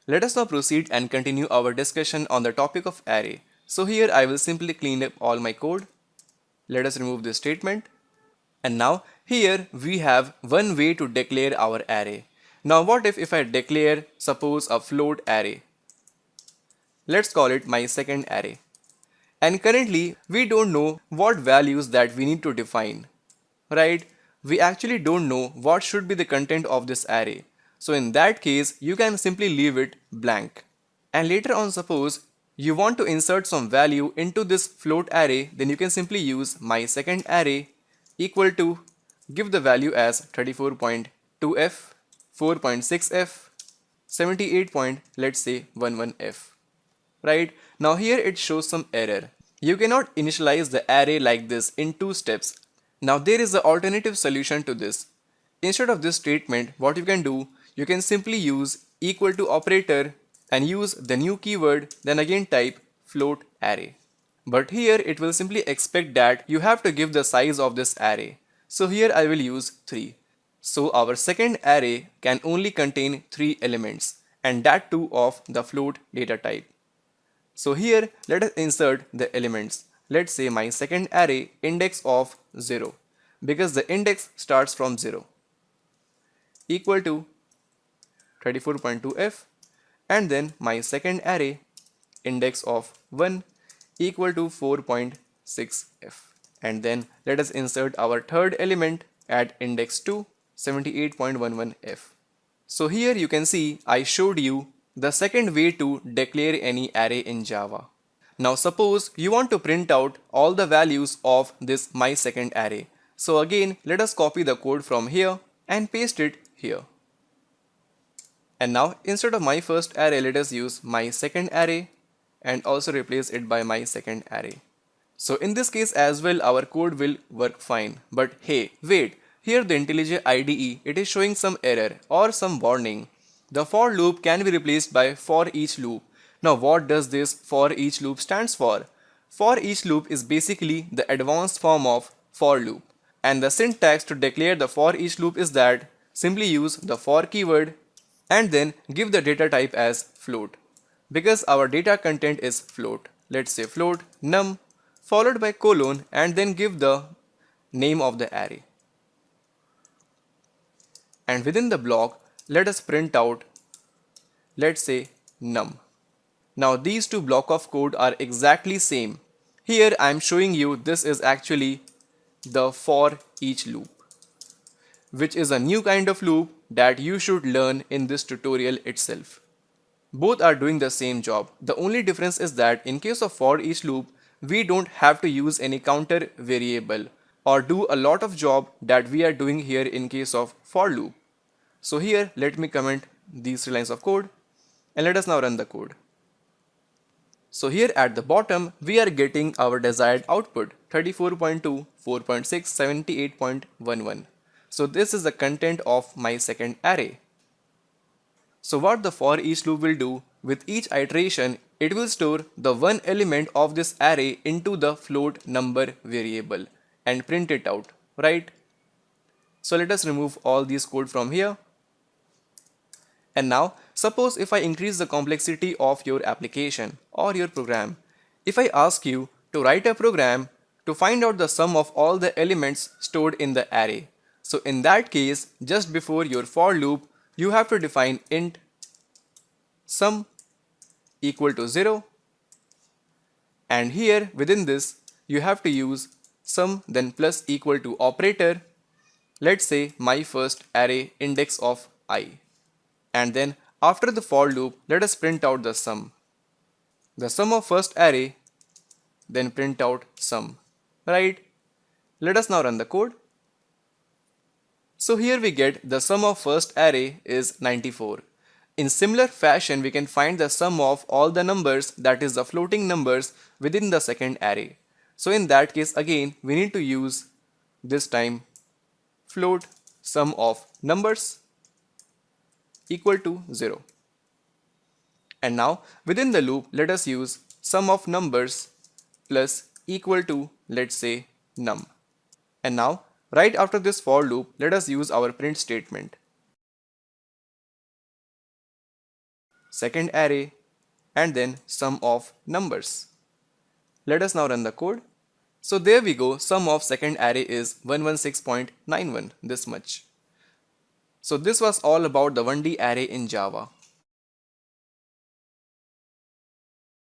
Let us now proceed and continue our discussion on the topic of array. So here I will simply clean up all my code. Let us remove this statement. And now here we have one way to declare our array. Now what if I declare suppose a float array? Let's call it my second array. And currently we don't know what values that we need to define, right? We actually don't know what should be the content of this array. So in that case, you can simply leave it blank. And later on, suppose you want to insert some value into this float array, then you can simply use my second array equal to give the value as 34.2f, 4.6f, 78. Let's say 11f. Right? Now here it shows some error. You cannot initialize the array like this in two steps. Now there is an alternative solution to this. Instead of this statement, what you can do, you can simply use equal to operator and use the new keyword, then again type float array. But here it will simply expect that you have to give the size of this array. So here I will use 3. So our second array can only contain 3 elements, and that too of the float data type. So here let us insert the elements. Let's say my second array index of 0, because the index starts from 0, equal to 34.2f, and then my second array index of 1 equal to 4.6f, and then let us insert our third element at index 2, 78.11f. So here you can see I showed you the second way to declare any array in Java. Now suppose you want to print out all the values of this my second array. So again, let us copy the code from here and paste it here. And now instead of my first array, let us use my second array and also replace it by my second array. So in this case as well, our code will work fine. But hey, wait, here the IntelliJ IDE, it is showing some error or some warning. The for loop can be replaced by for each loop. Now what does this for each loop stands for? For each loop is basically the advanced form of for loop. And the syntax to declare the for each loop is that simply use the for keyword and then give the data type as float. Because our data content is float. Let's say float num followed by colon and then give the name of the array. And within the block, let us print out, let's say num. Now these two blocks of code are exactly same. Here I am showing you this is actually the for each loop, which is a new kind of loop that you should learn in this tutorial itself. Both are doing the same job. The only difference is that in case of for each loop, we don't have to use any counter variable or do a lot of job that we are doing here in case of for loop. So here let me comment these 3 lines of code and let us now run the code. So here at the bottom we are getting our desired output 34.2, 4.6, 78.11. So this is the content of my second array. So what the for each loop will do, with each iteration it will store the one element of this array into the float number variable and print it out, right? So let us remove all these code from here. And now suppose if I increase the complexity of your application or your program, if I ask you to write a program to find out the sum of all the elements stored in the array. So in that case, just before your for loop, you have to define int sum equal to 0, and here within this you have to use sum then plus equal to operator, let's say my first array index of I. And then after the for loop, let us print out the sum of first array, then print out sum, right? Let us now run the code. So here we get the sum of first array is 94. In similar fashion, we can find the sum of all the numbers, that is the floating numbers within the second array. So in that case again we need to use this time float sum of numbers equal to 0. And now within the loop let us use sum of numbers plus equal to, let's say, num. And now right after this for loop let us use our print statement. second array, and then sum of numbers. Let us now run the code. So there we go, sum of second array is 116.91, this much. So this was all about the 1D array in Java.